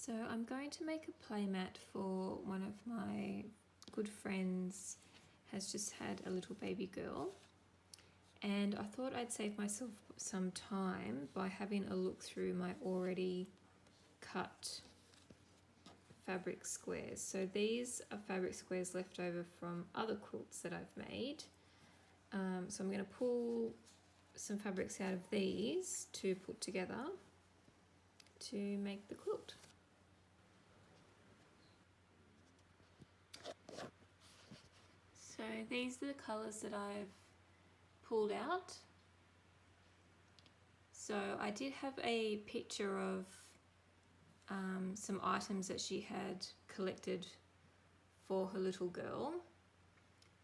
So I'm going to make a playmat for one of my good friends, has just had a little baby girl, and I thought I'd save myself some time by having a look through my already cut fabric squares. So these are fabric squares left over from other quilts that I've made. So I'm going to pull some fabrics out of these to put together to make the quilt. So these are the colours that I've pulled out. So I did have a picture of some items that she had collected for her little girl,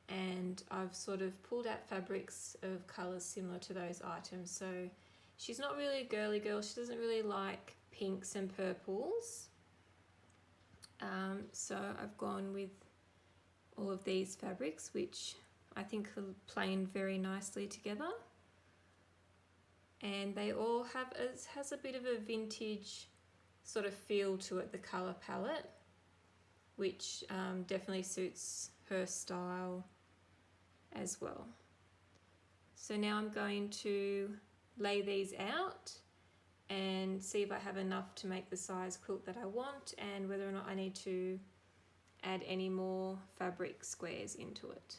and I've sort of pulled out fabrics of colours similar to those items. So she's not really a girly girl, she doesn't really like pinks and purples, so I've gone with all of these fabrics, which I think are playing very nicely together, and they all has a bit of a vintage sort of feel to it, the colour palette, which definitely suits her style as well. So now I'm going to lay these out and see if I have enough to make the size quilt that I want, and whether or not I need to add any more fabric squares into it.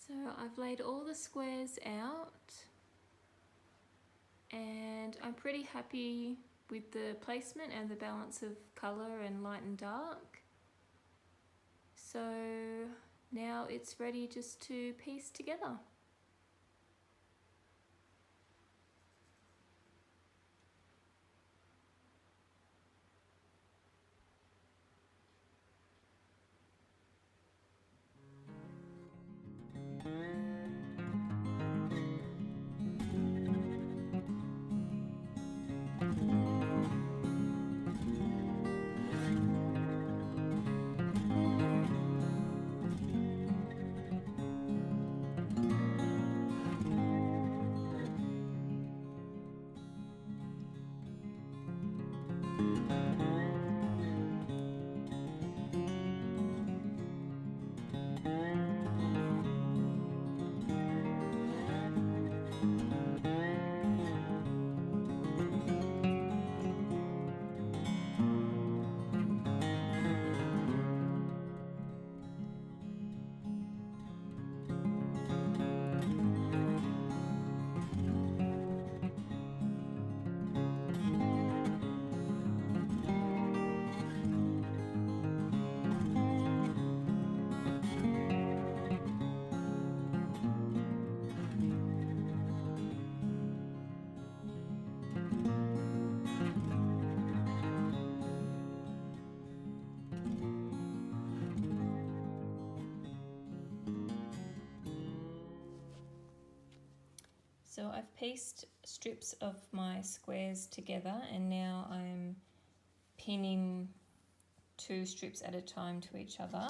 So I've laid all the squares out, and I'm pretty happy with the placement and the balance of colour and light and dark. So now it's ready just to piece together. I've pieced strips of my squares together, and now I'm pinning 2 strips at a time to each other.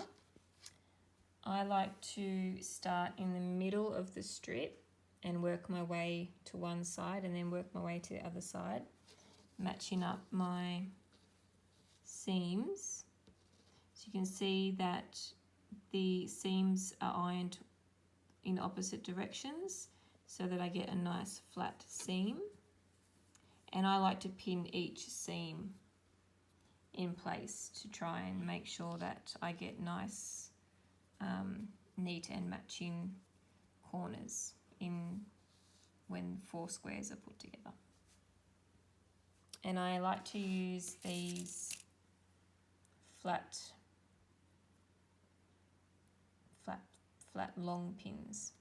I like to start in the middle of the strip and work my way to one side and then work my way to the other side, matching up my seams. So you can see that the seams are ironed in opposite directions so that I get a nice flat seam. And I like to pin each seam in place to try and make sure that I get nice neat and matching corners in when 4 squares are put together. And I like to use these flat long pins.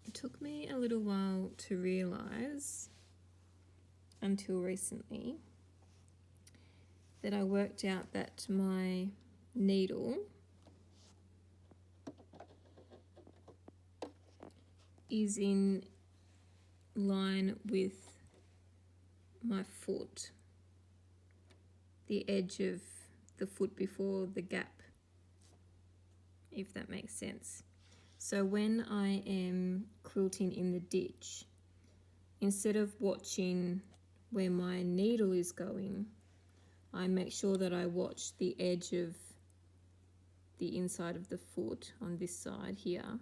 It took me a little while to realise, until recently, that I worked out that my needle is in line with my foot, the edge of the foot before the gap, if that makes sense. So when I am quilting in the ditch, instead of watching where my needle is going, I make sure that I watch the edge of the inside of the foot on this side here.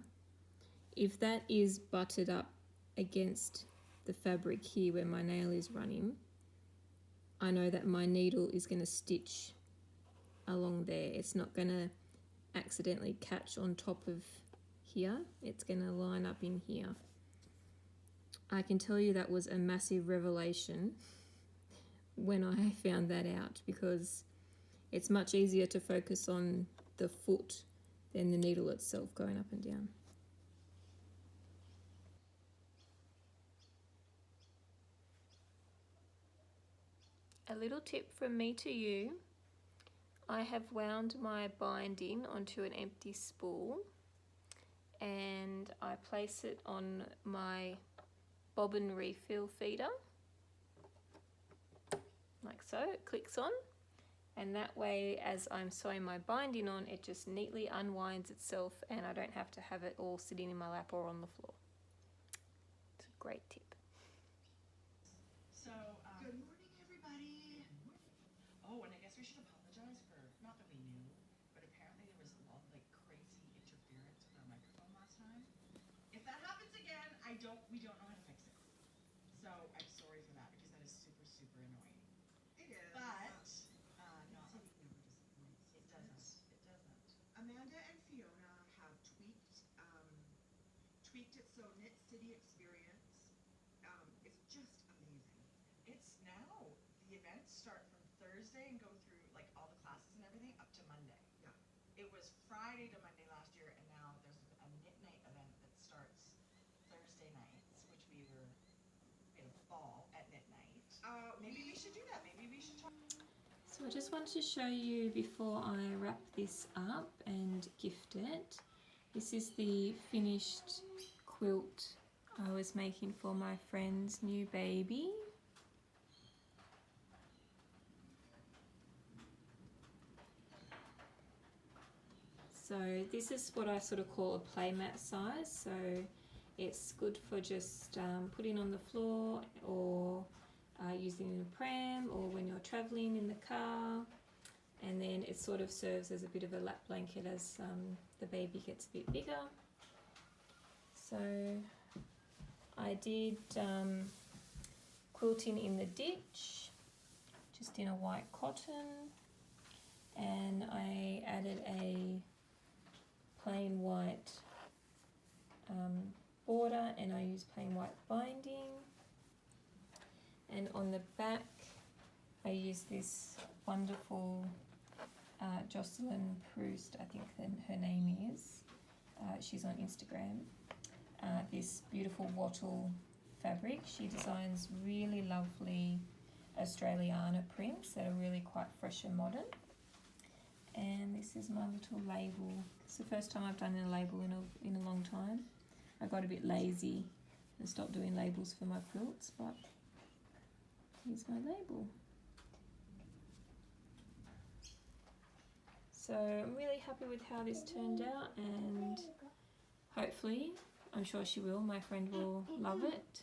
If that is butted up against the fabric here where my nail is running, I know that my needle is going to stitch along there. It's not going to accidentally catch on top of here. It's going to line up in here. I can tell you that was a massive revelation when I found that out, because it's much easier to focus on the foot than the needle itself going up and down. A little tip from me to you: I have wound my binding onto an empty spool and I place it on my bobbin refill feeder, like so. It clicks on, and that way as I'm sewing my binding on, it just neatly unwinds itself and I don't have to have it all sitting in my lap or on the floor. It's a great tip. So, good morning, everybody. Oh, and I guess we should apologize for, not that we knew, but apparently there was a lot of crazy interference with our microphone last time. If that happens again, we don't know how to fix it. So I'm sorry for that, because that is super, super annoying. It is. But, no. It doesn't. It doesn't. Amanda and Fiona have tweaked it so Knit City Experience is just amazing. It's now, the events start from Thursday and go through all the classes and everything up to Monday. Yeah. It was Friday to Monday last year, and now there's a knit night event that starts Thursday nights, which we were in fall at knit night. Maybe we should do that. Maybe we should talk. So I just wanted to show you before I wrap this up and gift it. This is the finished quilt I was making for my friend's new baby. So this is what I sort of call a playmat size. So it's good for just putting on the floor, or using in a pram, or when you're traveling in the car. And then it sort of serves as a bit of a lap blanket as the baby gets a bit bigger. So I did quilting in the ditch, just in a white cotton, and I added a plain white border, and I used plain white binding. And on the back I used this wonderful Jocelyn Proust, I think her name is. She's on Instagram. This beautiful wattle fabric. She designs really lovely Australiana prints that are really quite fresh and modern. And this is my little label. It's the first time I've done a label in a long time. I got a bit lazy and stopped doing labels for my quilts, but here's my label. So I'm really happy with how this turned out, and hopefully, I'm sure she will, my friend will love it.